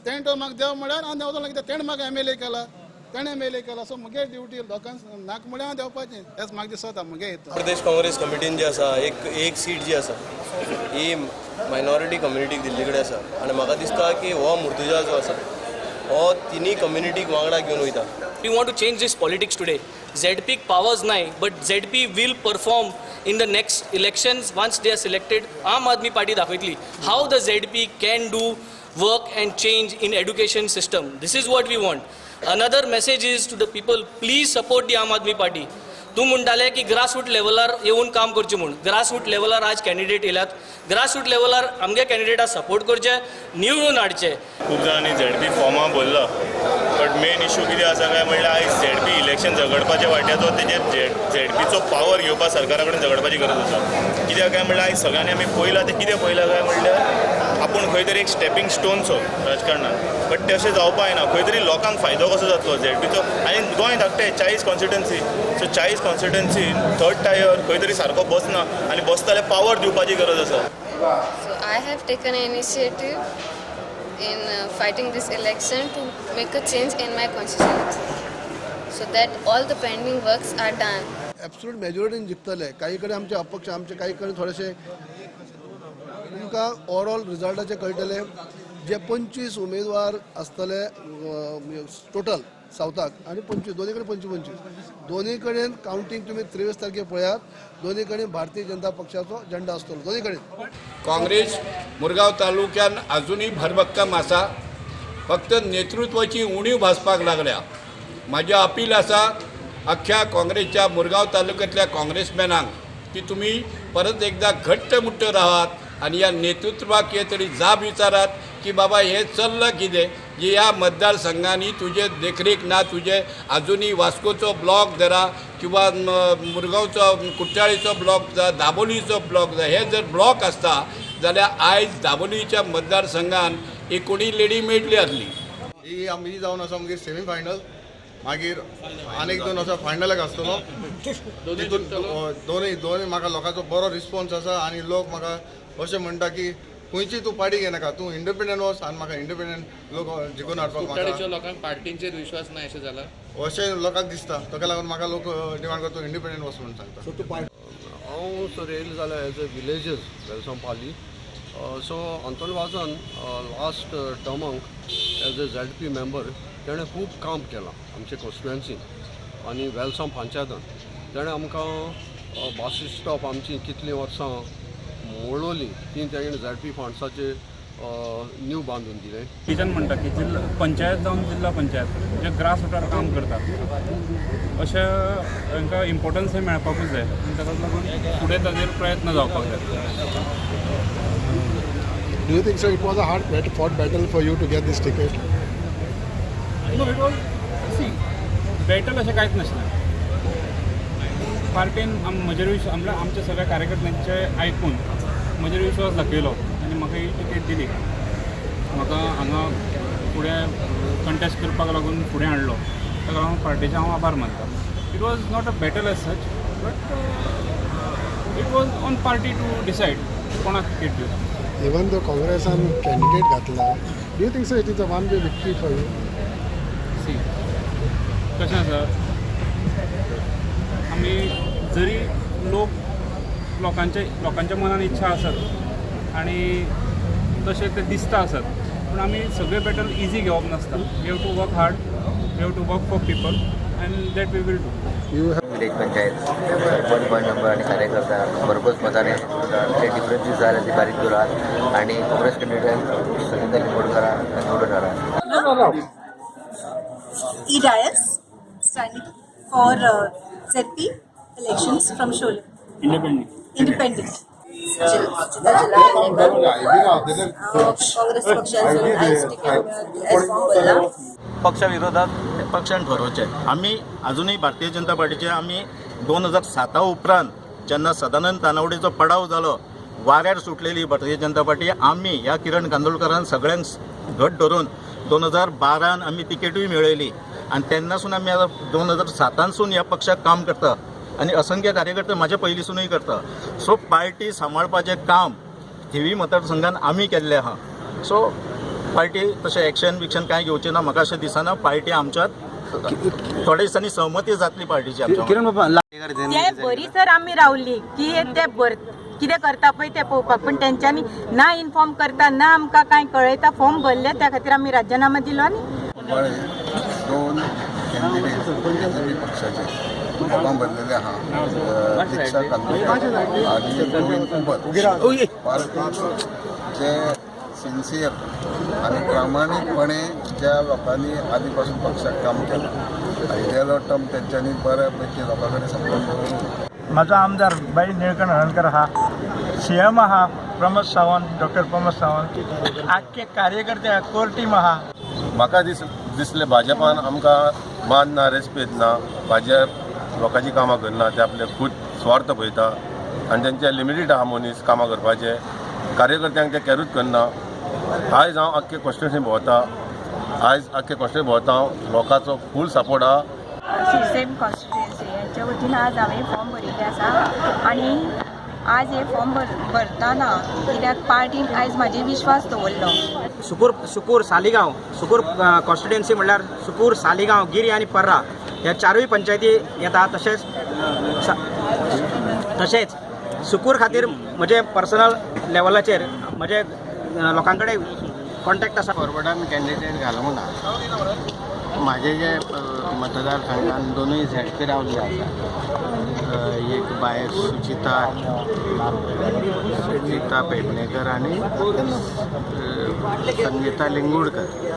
तेण तो म्हाका देव म्हळ्यार हांव देंवतलो कित्याक तेणें म्हाका MLA केला तेणें MLA केला सो म्हगे ड्युटी लोकांक नाक म्हळ्यार हांव देंवपाचें हेंच म्हाका दिसता म्हगे हितून प्रदेश काँग्रेस कमिटीन जी आसा एक सीट जी आसा ही मायनॉरिटी कम्युनिटीक दिल्ली कडेन आसा आनी म्हाका दिसता की हो मुर्तुजा जो आसा हो तिनी कम्युनिटीक वांगडा घेवन वयता. We want to change this politics today. ZP powers nahi, but ZP will perform in the next elections once they are selected. Aam Aadmi Party dakhwitli how the ZP can do work and change in education system. This is what we want. Another message is to the people, please support the Aam Aadmi Party. तूं म्हणटाले की grassroot लेवलार येवन काम करचें म्हूण grassroot लेवलार आज candidate येयल्यात grassroot लेवलार आमगे कॅन्डिडेटाक support करचे निवडून हाडचे. खूब जाणांनी ZP फॉर्मां भरला बट मेन इशू कितें आसा काय म्हणल्यार आयज ZP इलेक्शन झगडपाच्या वाट्याचो तेजेर ZPचो पावर घेवपा सरकारा कडेन झगडपाची गरज आसा. कित्याक काय म्हणल्यार आयज सगळ्यांनी आमी पळयलां तें कितें पळयलां काय म्हणल्यार आपूण खंय तरी एक स्टेपींग स्टोनचो राजकारणात बट तशें जावपा जायना. खंय तरी लोकांक फायदो कसो जातलो ZPचो आनी गोंय धाकटें 40 कॉन्स्टिट्युएन्सी सो 40 कॉन्स्टिट्युएन्सीन थर्ड टायर खंय तरी सारको बसना आनी बसता जाल्यार पावर दिवपाची गरज आसा. So I have taken an initiative in fighting this election to make a change in my constituency so that all the pending works are done. Absolute मेजॉरिटीन जिखतले. काही कडेन आमचे अपक्ष आमचे काही कडेन थोडेशे तुमकां ओवरऑल रिजल्टाचे कळटले जे 25 उमेदवार आसतले टोटल सावथाक आनी 25 दोनी कडेन 25 दोनी कडेन कावंटींग तुमी 23 तारखेक पळयात दोनी कडेन भारतीय जनता पक्षाचो झेंडा आसतलो दोनी कडेन. काँग्रेस मुरगांव तालुक्यान अजूनही भरभक्कम आसा फक्त नेतृत्वाची उणीव भासपाक लागल्या. माझे अपील आसा अख्ख्या काँग्रेसच्या मुरगांव तालुक्यातल्या काँग्रेसमॅनांक की तुम्ही परत एकदा घट्ट मुट्ट राहात आणि या नेतृत्वाक हे तरी जाब विचारात की बाबा हे चल्लं कितें जे ह्या मतदारसंघांनी तुझे देखरेख ना तुझे अजूनही वास्कोचो ब्लॉक धरा किंवा मुरगांवचो कुट्टाळीचो ब्लॉक जा दाबोलीचो ब्लॉक जा हे जर ब्लॉक आसता जाल्यार आयज दाबोलीच्या मतदारसंघान एकोणी लेडी मेळटली आसली. ही आमी जावन आसा आमगे सेमी फायनल मागीर आनीक 2 वर्सां फायनलाक आसतलो दोनूय म्हाका लोकांचो बरो रिस्पॉन्स आसा आनी लोक म्हाका अशें म्हणटा की खंयची तूं पार्टी घेनाका तूं इंडिपेंडंट वच आनी म्हाका इंडिपेंडंट लोक जिखून हाडपाक लोकांक पार्टींचेर विश्वास ना अशें जाला अशें लोकांक दिसता ताका लागून म्हाका लोक डिमांड करता तूं इंडिपेंडंट वच म्हणून सांगता. हांव सर येयलो जाल्यार एज अ विलेजस वेलसांव पाली सो अंतोन वाजन लास्ट टर्माक एज अ ZP मेंबर तेणें खूब काम केलां आमचे कॉन्स्टिट्युएन्सीन आनी वेलसांव पंचायतान तेणें आमकां बस स्टॉप आमची कितलीं वर्सां मोडलोली ती तेणें ZP फंड्साचे न्यू बांदून दिले. किचन म्हणटा की जिल्हा पंचायत जावन जिल्हा पंचायत जे ग्रास रुटार काम करतात अशें तांकां इम्पॉर्टन्स मेळपाकूच जाय आनी ताका लागून फुडें ताजेर प्रयत्न जावपाक जाय. Do you think so it was a hard fought battle for you to get this ticket? No, it was battle अशें कांयच नाशिल्लें. पार्टीन म्हजेर आमच्या सगळ्या कार्यकर्त्यांचे आयकून म्हजेर विश्वास दाखयलो आनी म्हाका ही टिकेट दिली. म्हाका हांगा फुडें कंटेस्ट करपाक लागून फुडें हाडलो ताका लागून पार्टीचे हांव आभार मानता. It was not a battle as such but it was on party to decide कोणाक टिकेट दिवं. Even though Congress and candidate घातला, do you think so it is a one-way victory for you? See कशें आसा आमी जरी लोकांच्या मनान इच्छा आसत आनी तशें ते दिसता आसत पूण आमी सगळे बॅटल इजी घेवप नासता. We have to work hard we have to work for people and that we will do. Village panchayat sarpanch board member आणि कार्यकर्ता भरघोस मताने ते डिफरन्सीस झाले ते बारीक जोरात आणि काँग्रेस कॅन्डिडेट संगीता लिंबोडकरा निवडून आला. E-Dias standing for ZP elections from Sholin. Independent. Congress पक्षाचो आज तिकेट एस फॉर्म भरला. पक्षाविरोधात पक्षान ठरवचे. आम्ही अजूनही भारतीय जनता पार्टीचे आम्ही 2007 उपरांत जेन्ना सदानंद तानावडेचो पडाव जालो वाऱ्यार सुटलेली भारतीय जनता पार्टी आम्ही ह्या किरण कांदोळकरान सगळ्यांक घट धरून 2012 आम्ही तिकेटूय मेळयली आणि तेन्नासून आम्ही आता 2007 ह्या पक्षाक काम करता आणि असंख्य कार्यकर्ते माझ्या पयलींसूनय करता. सो पार्टी सांबाळपाचें काम थिवी मतदारसंघान आमी केल्लें आहा. सो पार्टी तशें एक्शन बिक्शन कांय घेवचें ना. म्हाका अशें दिसना पार्टी आमच्यात थोड्या दिसांनी सहमती जातली पार्टीची आमच्या. ते बरी सर आमी रावली की ते कितें करता पळय ते पळोवपाक, पण तेंच्यांनी ना इन्फॉर्म करता ना आमकां कांय कळयता. फॉर्म भरले त्या खातीर आमी राजीनामा दिलो आनी दोन कॅन्डिडेट पक्षाचे फॉर्म भरलेले आहा, दीक्षा कांदोळकर आणि प्रवीण कुंभर. पार्टीक जे सिन्सियर आणि प्रामाणिकपणे ज्या लोकांनी आधीपासून पक्षात काम केलं आणि गेलो टर्म त्यांच्यांनी बऱ्यापैकी लोकांकडे संपर्क करून. माझा आमदार बाई निळकंठ हळणकर आहा, CM आहा प्रमोद सावंत, डॉक्टर प्रमोद सावंत, आख्खे कार्यकर्ते कोर टीम आहा. म्हाका दिसले भाजपान आमकां मान ना, रेस्पेद ना, भाजप लोकांची कामां करना, ते आपले खूद स्वार्थ पळयता आनी तेंचे लिमिटेड आहा मनीस कामां करपाचे. कार्यकर्त्यांक ते कॅरूच करना. आयज हांव आख्खे कॉन्स्टिट्युन्सी भोंवता, लोकांचो फूल सपोर्ट आहा. सिरसेम कॉन्स्टिट्युएन्सी यांच्या वतीन आज हांवें फॉर्म भरिल्ले आसा आनी आज हे फॉर्म भरतना कित्याक पार्टीन आयज म्हाजेर विश्वास दवरलो. सुकूर सालिगांव सुकूर कॉन्स्टिट्युएन्सी म्हणल्यार सुकूर सालिगांव गिरी आनी पर्रा ह्या चारूय पंचायती येता. तशेंच सुकूर खातीर म्हजे पर्सनल लेवलाचेर म्हजे लोकां कडेन कॉन्टॅक्ट आसा. फॉरवर्डान कॅन्डिडेट घालूंक ना. म्हाजे जे मतदारसंघान दोनूय ZP रावल्ले आसा. एक बायल सुचिता पेडणेकर आनी संगीता लिंगूडकर.